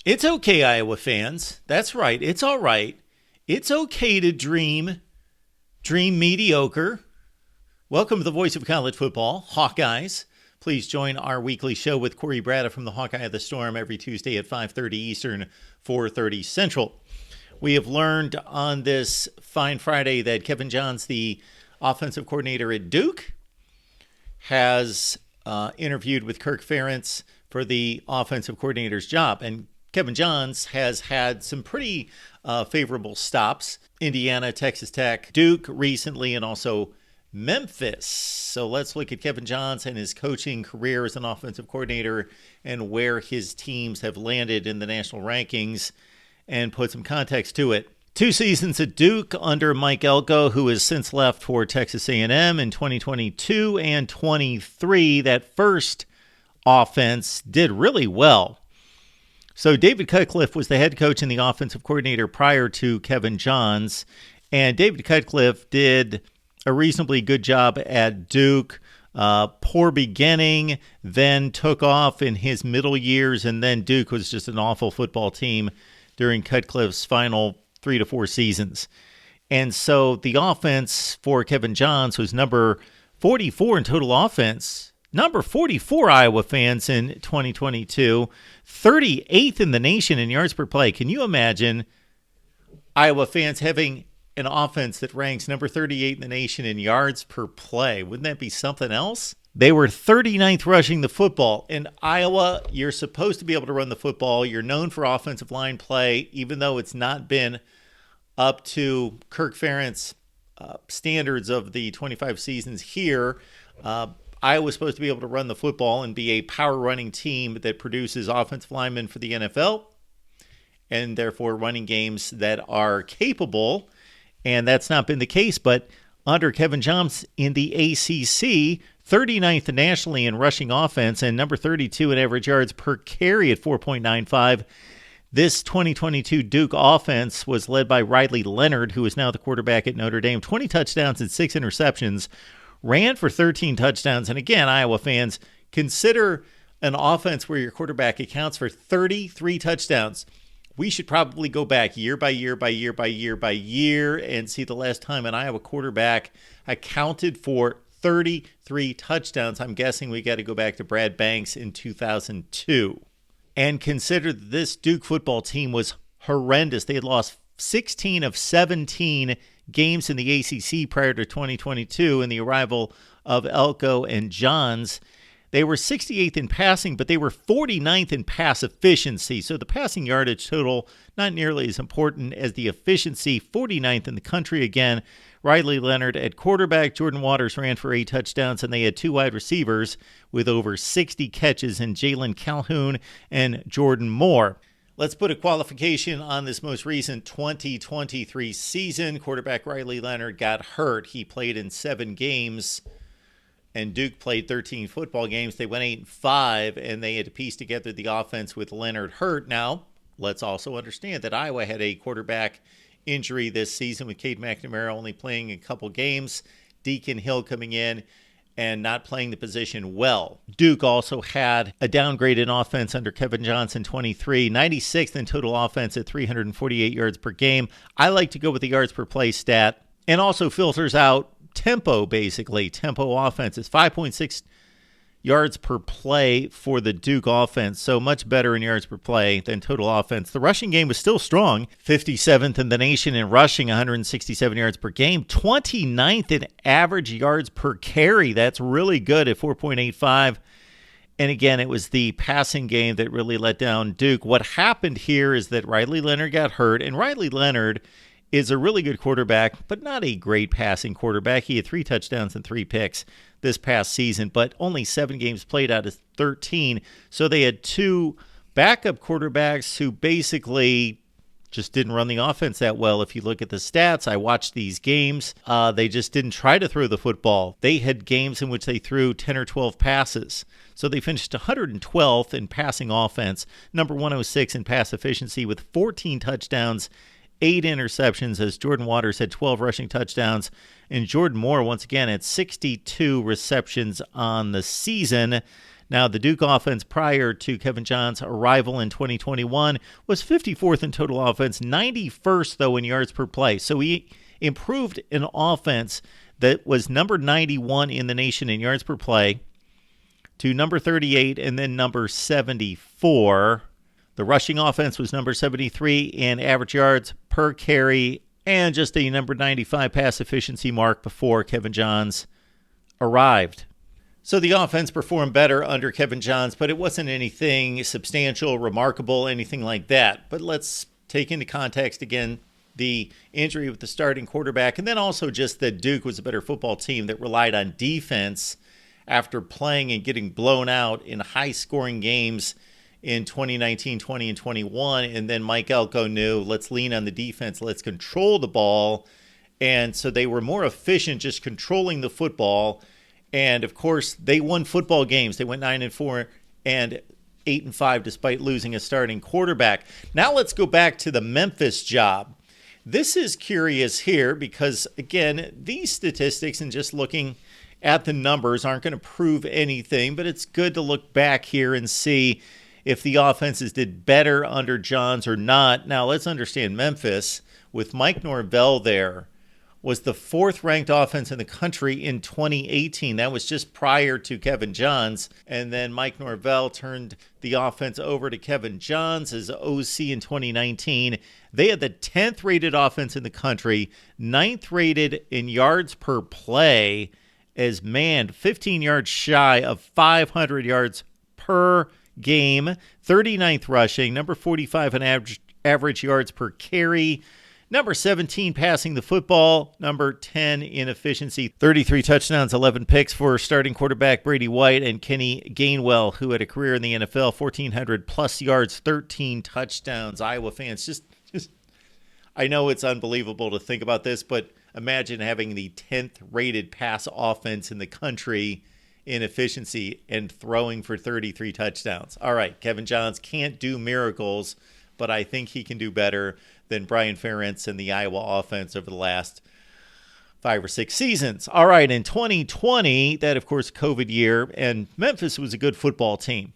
It's okay, Iowa fans. That's right. It's all right. It's okay to dream mediocre. Welcome to the voice of college football, Hawkeyes. Please join our weekly show with Corey Brada from the Hawkeye of the Storm every Tuesday at 5:30 Eastern, 4:30 Central. We have learned on this fine Friday that Kevin Johns, the offensive coordinator at Duke, has interviewed with Kirk Ferentz for the offensive coordinator's job. And Kevin Johns has had some pretty favorable stops: Indiana, Texas Tech, Duke recently, and also Memphis. So let's look at Kevin Johns and his coaching career as an offensive coordinator and where his teams have landed in the national rankings and put some context to it. 2 seasons at Duke under Mike Elko, who has since left for Texas A&M in 2022 and 23. That first offense did really well. So David Cutcliffe was the head coach and the offensive coordinator prior to Kevin Johns, and David Cutcliffe did a reasonably good job at Duke. Poor beginning, then took off in his middle years, and then Duke was just an awful football team during Cutcliffe's final 3 to 4 seasons. And so the offense for Kevin Johns was number 44 in total offense, number 44 Iowa fans in 2022, 38th in the nation in yards per play. Can you imagine Iowa fans having an offense that ranks number 38 in the nation in yards per play? Wouldn't that be something else? They were 39th rushing the football. In Iowa, you're supposed to be able to run the football. You're known for offensive line play, even though it's not been up to Kirk Ferentz standards of the 25 seasons here. Iowa's supposed to be able to run the football and be a power running team that produces offensive linemen for the NFL and therefore running games that are capable. And that's not been the case. But under Kevin Johns in the ACC, 39th nationally in rushing offense and number 32 in average yards per carry at 4.95. This 2022 Duke offense was led by Riley Leonard, who is now the quarterback at Notre Dame. 20 touchdowns and 6 interceptions, ran for 13 touchdowns. And again, Iowa fans, consider an offense where your quarterback accounts for 33 touchdowns. We should probably go back year by year and see the last time an Iowa quarterback accounted for 33 touchdowns. I'm guessing we got to go back to Brad Banks in 2002. And consider that this Duke football team was horrendous. They had lost 16 of 17 games in the ACC prior to 2022 and the arrival of Elko and Johns. They were 68th in passing, but they were 49th in pass efficiency. So the passing yardage total, not nearly as important as the efficiency. 49th in the country again. Riley Leonard at quarterback. Jordan Waters ran for 8 touchdowns, and they had 2 wide receivers with over 60 catches in Jalen Calhoun and Jordan Moore. Let's put a qualification on this most recent 2023 season. Quarterback Riley Leonard got hurt. He played in 7 games, and Duke played 13 football games. They went 8-5, and they had to piece together the offense with Leonard hurt. Now, let's also understand that Iowa had a quarterback injury this season with Cade McNamara only playing a couple games, Deacon Hill coming in and not playing the position well. Duke also had a downgraded offense under Kevin Johns in 23, 96th in total offense at 348 yards per game. I like to go with the yards per play stat, and also filters out tempo, basically. Tempo offense is 5.6 yards per play for the Duke offense, so much better in yards per play than total offense. The rushing game was still strong, 57th in the nation in rushing, 167 yards per game, 29th in average yards per carry. That's really good at 4.85. And again, it was the passing game that really let down Duke. What happened here is that Riley Leonard got hurt, and Riley Leonard is a really good quarterback, but not a great passing quarterback. He had 3 touchdowns and 3 picks this past season, but only 7 games played out of 13. So they had 2 backup quarterbacks who basically just didn't run the offense that well. If you look at the stats, I watched these games. They just didn't try to throw the football. They had games in which they threw 10 or 12 passes. So they finished 112th in passing offense, number 106 in pass efficiency with 14 touchdowns, 8 interceptions, as Jordan Waters had 12 rushing touchdowns, and Jordan Moore once again had 62 receptions on the season. Now, the Duke offense prior to Kevin John's arrival in 2021 was 54th in total offense, 91st, though, in yards per play. So he improved an offense that was number 91 in the nation in yards per play to number 38 and then number 74. The rushing offense was number 73 in average yards per carry and just a number 95 pass efficiency mark before Kevin Johns arrived. So the offense performed better under Kevin Johns, but it wasn't anything substantial, remarkable, anything like that. But let's take into context again the injury with the starting quarterback, and then also just that Duke was a better football team that relied on defense after playing and getting blown out in high-scoring games in 2019, 20, and 21. And then Mike Elko knew, let's lean on the defense, let's control the ball. And so they were more efficient just controlling the football. And, of course, they won football games. They went 9-4 and 8-5 despite losing a starting quarterback. Now let's go back to the Memphis job. This is curious here because, again, these statistics and just looking at the numbers aren't going to prove anything, but it's good to look back here and see if the offenses did better under Johns or not. Now, let's understand Memphis, with Mike Norvell there, was the fourth-ranked offense in the country in 2018. That was just prior to Kevin Johns. And then Mike Norvell turned the offense over to Kevin Johns as OC in 2019. They had the 10th rated offense in the country, 9th rated in yards per play, as manned 15 yards shy of 500 yards per game, 39th rushing, number 45 in average yards per carry, number 17 passing the football, number 10 in efficiency, 33 touchdowns, 11 picks for starting quarterback Brady White and Kenny Gainwell, who had a career in the NFL, 1,400 plus yards, 13 touchdowns. Iowa fans, just I know it's unbelievable to think about this, but imagine having the 10th rated pass offense in the country in efficiency and throwing for 33 touchdowns. All right, Kevin Johns can't do miracles, but I think he can do better than Brian Ferentz and the Iowa offense over the last 5 or 6 seasons. All right, in 2020, that, of course, COVID year, and Memphis was a good football team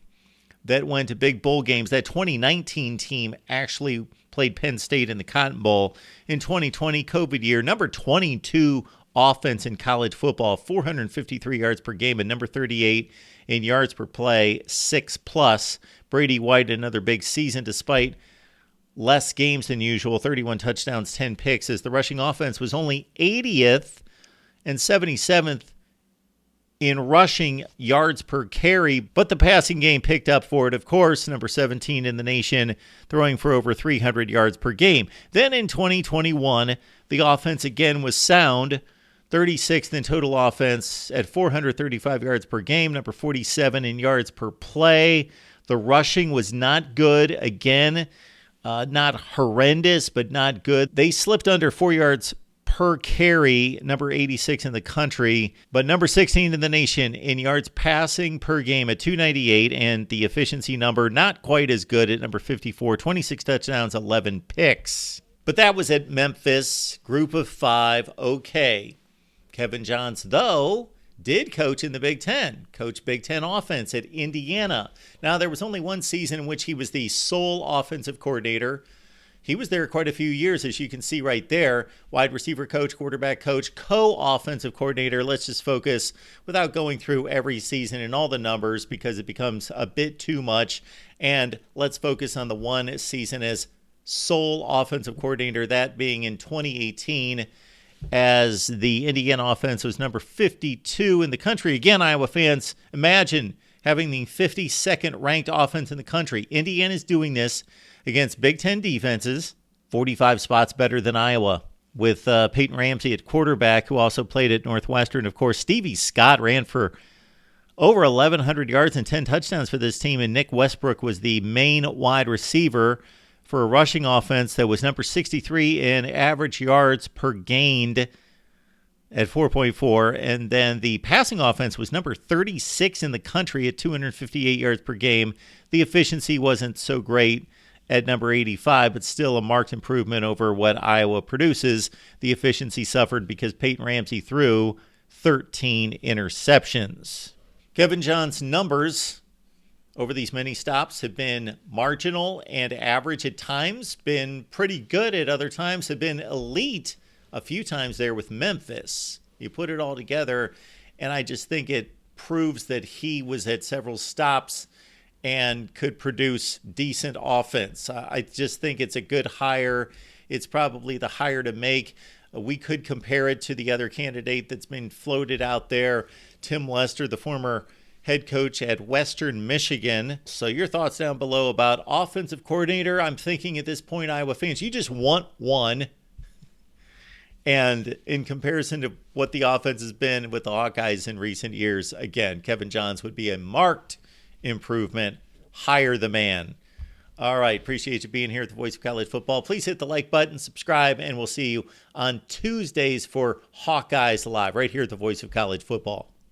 that went to big bowl games. That 2019 team actually played Penn State in the Cotton Bowl. In 2020, COVID year, number 22 offense in college football, 453 yards per game, and number 38 in yards per play, 6+. Brady White, another big season despite less games than usual, 31 touchdowns, 10 picks, as the rushing offense was only 80th and 77th in rushing yards per carry, but the passing game picked up for it, of course, number 17 in the nation, throwing for over 300 yards per game. Then in 2021, the offense again was sound, 36th in total offense at 435 yards per game, number 47 in yards per play. The rushing was not good, again, not horrendous, but not good. They slipped under 4 yards per carry, number 86 in the country, but number 16 in the nation in yards passing per game at 298, and the efficiency number not quite as good at number 54, 26 touchdowns, 11 picks. But that was at Memphis, group of 5, okay. Kevin Johns, though, did coach in the Big Ten, coach Big Ten offense at Indiana. Now, there was only one season in which he was the sole offensive coordinator. He was there quite a few years, as you can see right there. Wide receiver coach, quarterback coach, co-offensive coordinator. Let's just focus without going through every season and all the numbers because it becomes a bit too much. And let's focus on the one season as sole offensive coordinator, that being in 2018, as the Indiana offense was number 52 in the country. Again, Iowa fans, imagine having the 52nd ranked offense in the country. Indiana's doing this against Big Ten defenses, 45 spots better than Iowa, with Peyton Ramsey at quarterback, who also played at Northwestern. Of course, Stevie Scott ran for over 1,100 yards and 10 touchdowns for this team, and Nick Westbrook was the main wide receiver for a rushing offense that was number 63 in average yards per gained at 4.4. And then the passing offense was number 36 in the country at 258 yards per game. The efficiency wasn't so great at number 85, but still a marked improvement over what Iowa produces. The efficiency suffered because Peyton Ramsey threw 13 interceptions. Kevin Johns' numbers over these many stops have been marginal and average at times, been pretty good at other times, have been elite a few times there with Memphis. You put it all together, and I just think it proves that he was at several stops and could produce decent offense. I just think it's a good hire. It's probably the hire to make. We could compare it to the other candidate that's been floated out there, Tim Lester, the former head coach at Western Michigan. So your thoughts down below about offensive coordinator. I'm thinking at this point, Iowa fans, you just want one. And in comparison to what the offense has been with the Hawkeyes in recent years, again, Kevin Johns would be a marked improvement. Hire the man. All right. Appreciate you being here at the Voice of College Football. Please hit the like button, subscribe, and we'll see you on Tuesdays for Hawkeyes Live right here at the Voice of College Football.